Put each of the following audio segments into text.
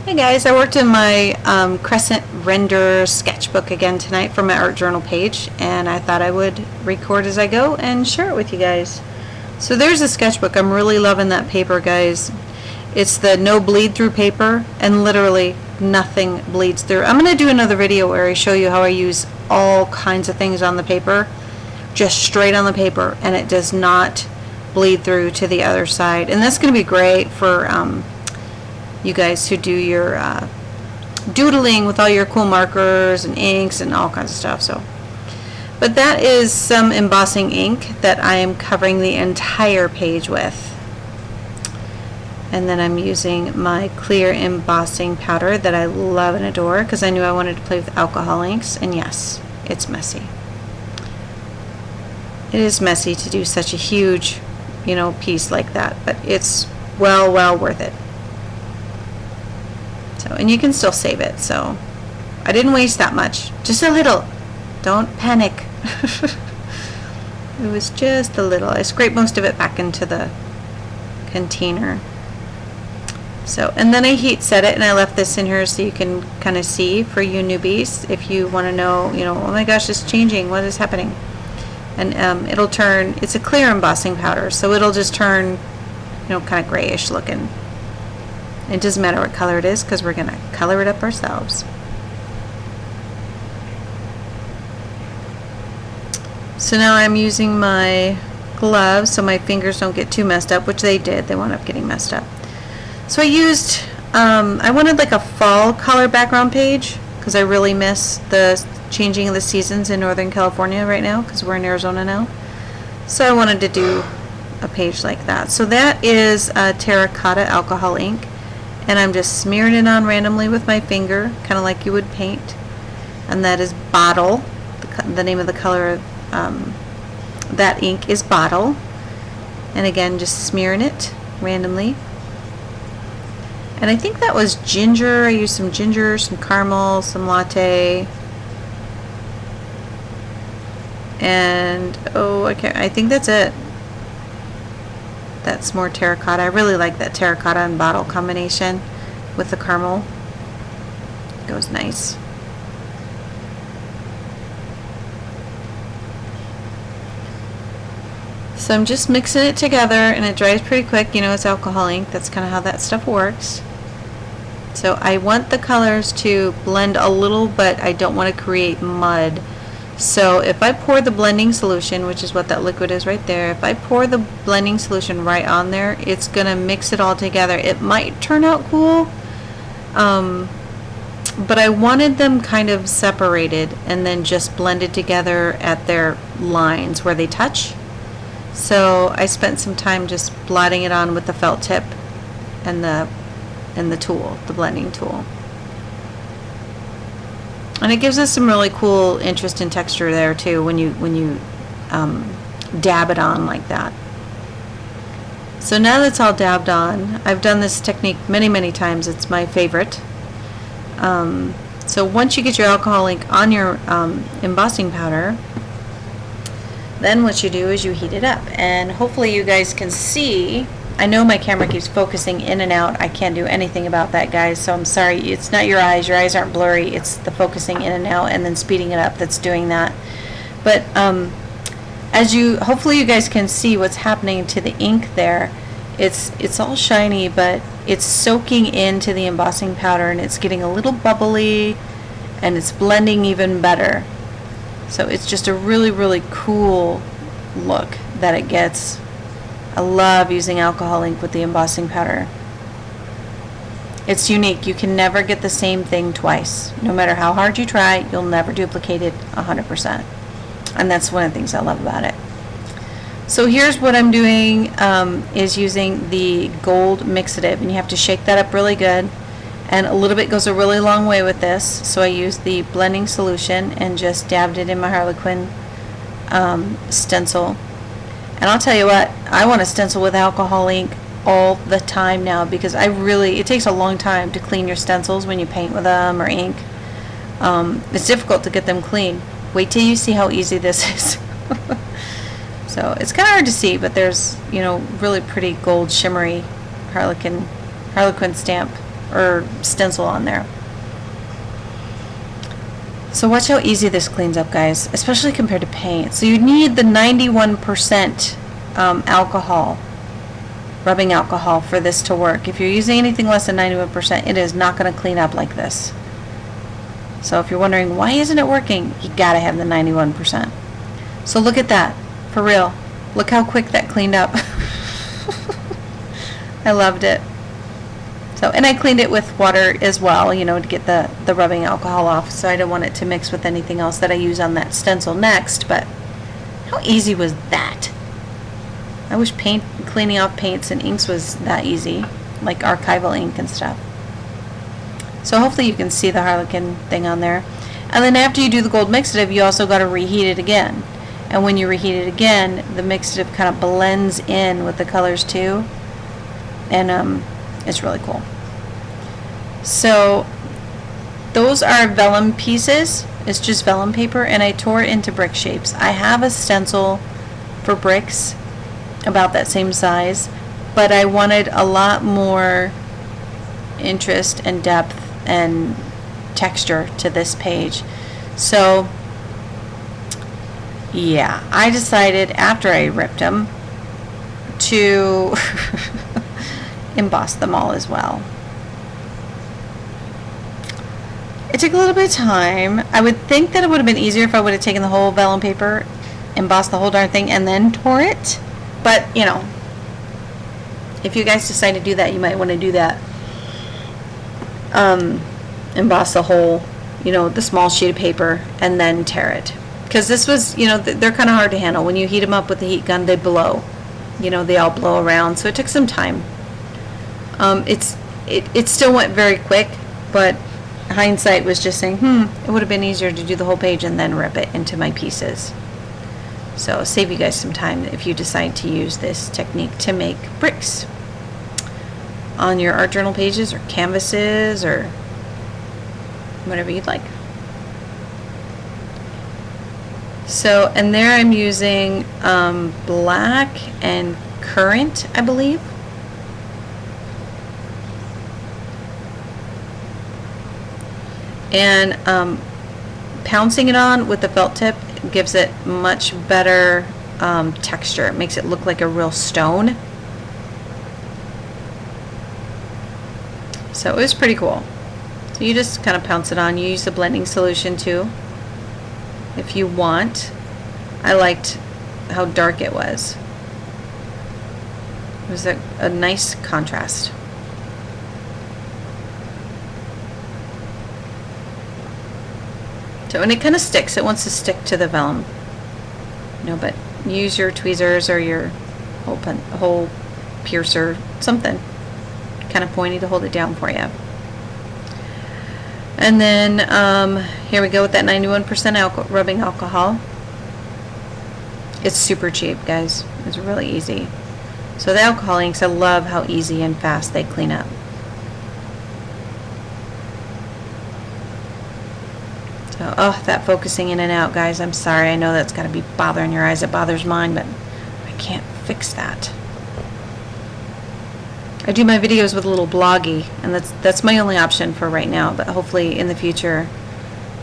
Hey guys, I worked in my Crescent render sketchbook again tonight for my art journal page, and I thought I would record as I go and share it with you guys. So there's a sketchbook. I'm really loving that paper, guys. It's the no bleed through paper, and literally nothing bleeds through. I'm going to do another video where I show you how I use all kinds of things on the paper, just straight on the paper, and it does not bleed through to the other side. And that's going to be great for you guys who do your doodling with all your cool markers and inks and all kinds of stuff. So, but that is some embossing ink that I am covering the entire page with. And then I'm using my clear embossing powder that I love and adore because I knew I wanted to play with alcohol inks, and yes, it's messy. It is messy to do such a huge, piece like that, but it's well worth it. So, and you can still save it, so I didn't waste that much. Just a little. Don't panic. It was just a little. I scraped most of it back into the container. So, and then I heat set it, and I left this in here so you can kind of see for you newbies if you want to know, oh my gosh, it's changing. What is happening? And it'll turn, it's a clear embossing powder, so it'll just turn, kind of grayish looking. It doesn't matter what color it is because we're going to color it up ourselves. So now I'm using my gloves so my fingers don't get too messed up, which they did. They wound up getting messed up. So I used, I wanted like a fall color background page because I really miss the changing of the seasons in Northern California right now because we're in Arizona now. So I wanted to do a page like that. So that is terracotta alcohol ink. And I'm just smearing it on randomly with my finger, kind of like you would paint. And that is Bottle. The name of the color of that ink is Bottle. And again, just smearing it randomly. And I think that was ginger. I used some ginger, some caramel, some latte. And, I think that's it. That's more terracotta. I really like that terracotta and bottle combination with the caramel. It goes nice. So I'm just mixing it together, and it dries pretty quick. It's alcohol ink. That's kind of how that stuff works. So I want the colors to blend a little, but I don't want to create mud. So if I pour the blending solution, which is what that liquid is right there, if I pour the blending solution right on there, it's going to mix it all together. It might turn out cool, but I wanted them kind of separated and then just blended together at their lines where they touch. So I spent some time just blotting it on with the felt tip and the tool, the blending tool. And it gives us some really cool interest in texture there too when you dab it on like that. So now that's all dabbed on, I've done this technique many times. It's my favorite. So once you get your alcohol ink on your embossing powder, then what you do is you heat it up. And hopefully you guys can see. I know my camera keeps focusing in and out. I can't do anything about that, guys, so I'm sorry. It's not your eyes. Your eyes aren't blurry. It's the focusing in and out and then speeding it up that's doing that. But hopefully you guys can see what's happening to the ink there. It's all shiny, but it's soaking into the embossing powder, and it's getting a little bubbly, and it's blending even better. So it's just a really cool look that it gets. I love using alcohol ink with the embossing powder. It's unique. You can never get the same thing twice. No matter how hard you try, you'll never duplicate it 100%. And that's one of the things I love about it. So here's what I'm doing, is using the gold mixative, and you have to shake that up really good. And a little bit goes a really long way with this. So I used the blending solution and just dabbed it in my Harlequin stencil. And I'll tell you what, I want to stencil with alcohol ink all the time now because it takes a long time to clean your stencils when you paint with them or ink. It's difficult to get them clean. Wait till you see how easy this is. So it's kind of hard to see, but there's, really pretty gold shimmery Harlequin stamp or stencil on there. So watch how easy this cleans up, guys, especially compared to paint. So you need the 91% alcohol, rubbing alcohol, for this to work. If you're using anything less than 91%, it is not going to clean up like this. So if you're wondering why isn't it working, you gotta have the 91%. So look at that, for real. Look how quick that cleaned up. I loved it. So, and I cleaned it with water as well, you know, to get the rubbing alcohol off. So I don't want it to mix with anything else that I use on that stencil next. But how easy was that? I wish cleaning off paints and inks was that easy, like archival ink and stuff. So hopefully you can see the Harlequin thing on there. And then after you do the gold mixative, you also got to reheat it again. And when you reheat it again, the mixative kind of blends in with the colors too. And it's really cool. So those are vellum pieces. It's just vellum paper, and I tore it into brick shapes. I have a stencil for bricks about that same size, but I wanted a lot more interest and depth and texture to this page. So yeah, I decided after I ripped them to emboss them all as well. It took a little bit of time. I would think that it would have been easier if I would have taken the whole vellum paper, embossed the whole darn thing, and then tore it. But, you know, if you guys decide to do that, you might want to do that. Emboss the whole, you know, the small sheet of paper, and then tear it. Because this was, you know, they're kind of hard to handle. When you heat them up with the heat gun, they blow. You know, they all blow around. So it took some time. It still went very quick, but hindsight was just saying, it would have been easier to do the whole page and then rip it into my pieces. So save you guys some time if you decide to use this technique to make bricks on your art journal pages or canvases or whatever you'd like. So, and there I'm using black and currant, I believe. And pouncing it on with the felt tip gives it much better texture. It makes it look like a real stone. So it was pretty cool. So you just kind of pounce it on. You use the blending solution too, if you want. I liked how dark it was. It was a nice contrast. So, and it kind of sticks. It wants to stick to the vellum. You know, but use your tweezers or your hole piercer, something kind of pointy to hold it down for you. And then here we go with that 91% rubbing alcohol. It's super cheap, guys. It's really easy. So the alcohol inks, I love how easy and fast they clean up. So, oh, that focusing in and out, guys. I'm sorry. I know that's got to be bothering your eyes. It bothers mine, but I can't fix that. I do my videos with a little bloggy, and that's my only option for right now, but hopefully in the future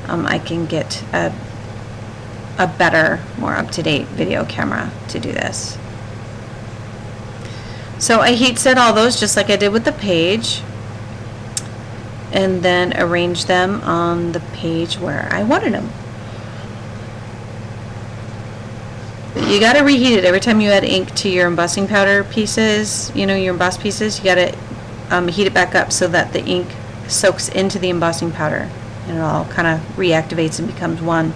I can get a better, more up-to-date video camera to do this. So I heat set all those just like I did with the page, and then arrange them on the page where I wanted them. You got to reheat it every time you add ink to your embossing powder pieces, you know, your embossed pieces. You got to heat it back up so that the ink soaks into the embossing powder and it all kind of reactivates and becomes one.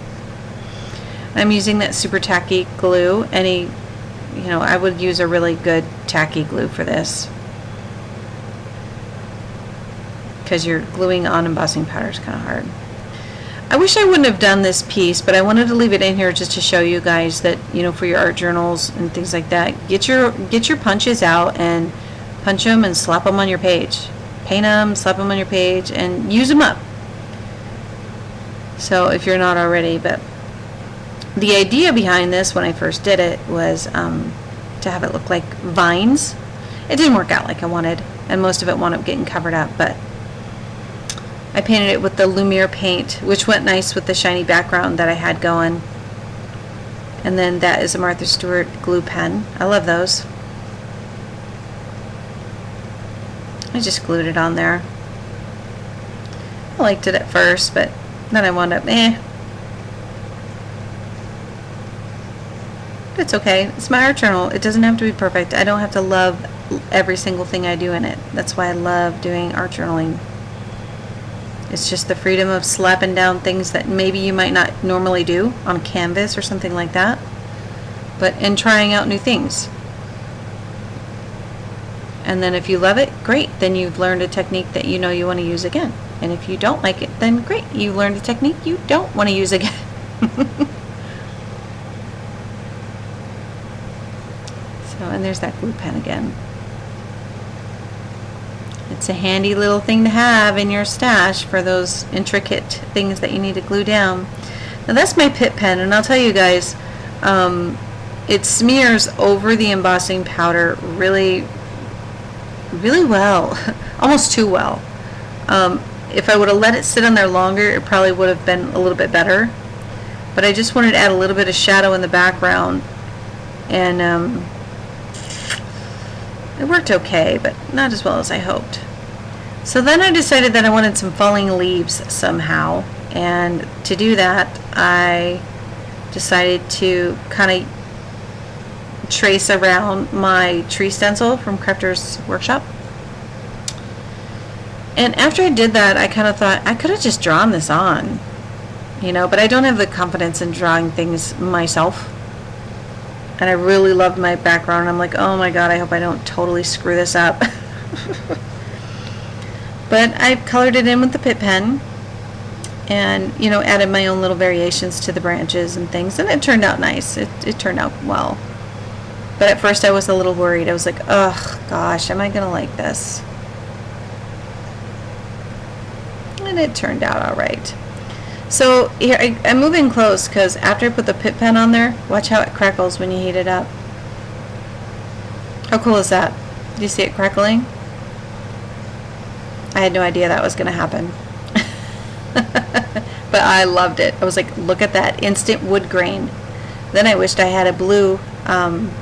I'm using that super tacky glue. You know, I would use a really good tacky glue for this, because you're gluing on embossing powder is kind of hard. I wish I wouldn't have done this piece, but I wanted to leave it in here just to show you guys that, you know, for your art journals and things like that, get your punches out and punch them and slap them on your page. Paint them, slap them on your page, and use them up. So if you're not already, but the idea behind this when I first did it was to have it look like vines. It didn't work out like I wanted, and most of it wound up getting covered up, but I painted it with the Lumiere paint, which went nice with the shiny background that I had going. And then that is a Martha Stewart glue pen. I love those. I just glued it on there. I liked it at first, but then I wound up, It's okay. It's my art journal. It doesn't have to be perfect. I don't have to love every single thing I do in it. That's why I love doing art journaling. It's just the freedom of slapping down things that maybe you might not normally do on canvas or something like that, and trying out new things. And then if you love it, great. Then you've learned a technique that you know you want to use again. And if you don't like it, then great. You learned a technique you don't want to use again. And there's that glue pen again. It's a handy little thing to have in your stash for those intricate things that you need to glue down. Now that's my PITT pen, and I'll tell you guys, it smears over the embossing powder really, really well, almost too well. If I would have let it sit on there longer, it probably would have been a little bit better. But I just wanted to add a little bit of shadow in the background, and it worked okay, but not as well as I hoped. So then I decided that I wanted some falling leaves somehow, and to do that I decided to kind of trace around my tree stencil from Crafter's Workshop. And after I did that, I kind of thought I could have just drawn this on, but I don't have the confidence in drawing things myself. And I really loved my background. I'm like, oh my god, I hope I don't totally screw this up. But I colored it in with the PITT pen, and added my own little variations to the branches and things, and it turned out nice. It turned out well. But at first I was a little worried. I was like, ugh, gosh, am I gonna like this? And it turned out all right. So here, I'm moving close because after I put the PITT pen on there, watch how it crackles when you heat it up. How cool is that? Do you see it crackling? I had no idea that was going to happen. But I loved it. I was like, look at that instant wood grain. Then I wished I had a blue, I'm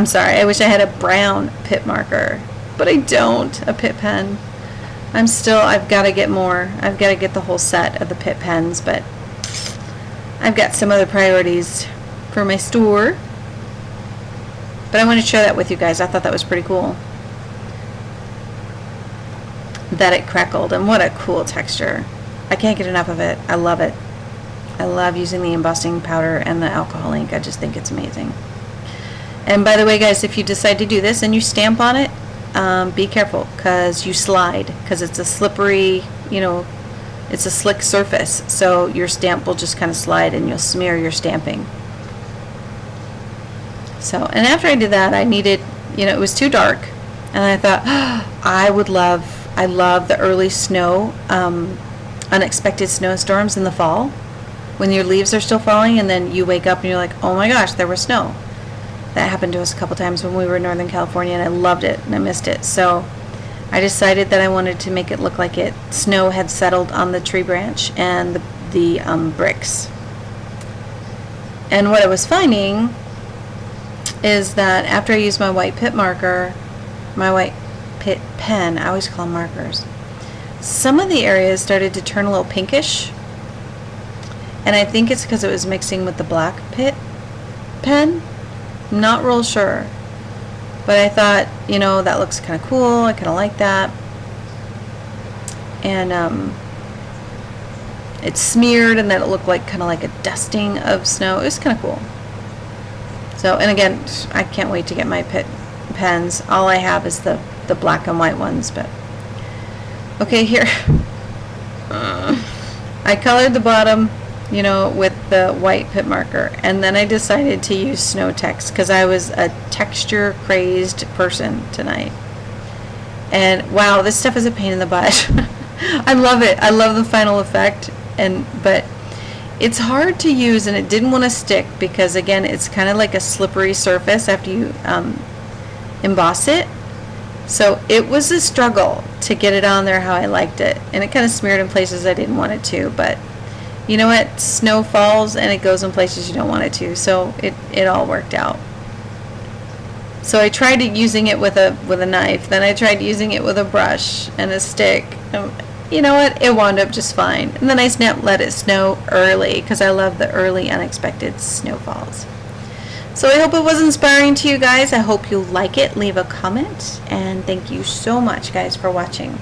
sorry, I wish I had a brown PITT marker, but I don't, a PITT pen. I've got to get more. I've got to get the whole set of the PITT pens, but I've got some other priorities for my store. But I want to share that with you guys. I thought that was pretty cool. That it crackled, and what a cool texture. I can't get enough of it. I love it. I love using the embossing powder and the alcohol ink. I just think it's amazing. And by the way, guys, if you decide to do this and you stamp on it, be careful because you slide, because it's a slippery, it's a slick surface, so your stamp will just kind of slide and you'll smear your stamping. So, and after I did that, I needed, it was too dark, and I thought, I love the early snow, unexpected snowstorms in the fall, when your leaves are still falling and then you wake up and you're like, oh my gosh, there was snow. That happened to us a couple times when we were in Northern California, and I loved it and I missed it. So I decided that I wanted to make it look like snow had settled on the tree branch and the bricks. And what I was finding is that after I used my white PITT marker, my white PITT pen, I always call them markers, some of the areas started to turn a little pinkish. And I think it's because it was mixing with the black PITT pen. Not real sure, but I thought, that looks kind of cool. I kind of like that, and it smeared, and then it looked like kind of like a dusting of snow. It was kind of cool. So, and again, I can't wait to get my PITT pens. All I have is the black and white ones, but okay, here I colored the bottom, with the white PITT marker, and then I decided to use snow text because I was a texture crazed person tonight. And wow, this stuff is a pain in the butt. I love it. I love the final effect, but it's hard to use, and it didn't want to stick because again, it's kind of like a slippery surface after you emboss it. So it was a struggle to get it on there how I liked it. And it kind of smeared in places I didn't want it to, but you know what? Snow falls and it goes in places you don't want it to. So it all worked out. So I tried using it with a knife. Then I tried using it with a brush and a stick. You know what? It wound up just fine. And then I let it snow early because I love the early unexpected snowfalls. So I hope it was inspiring to you guys. I hope you like it. Leave a comment. And thank you so much, guys, for watching.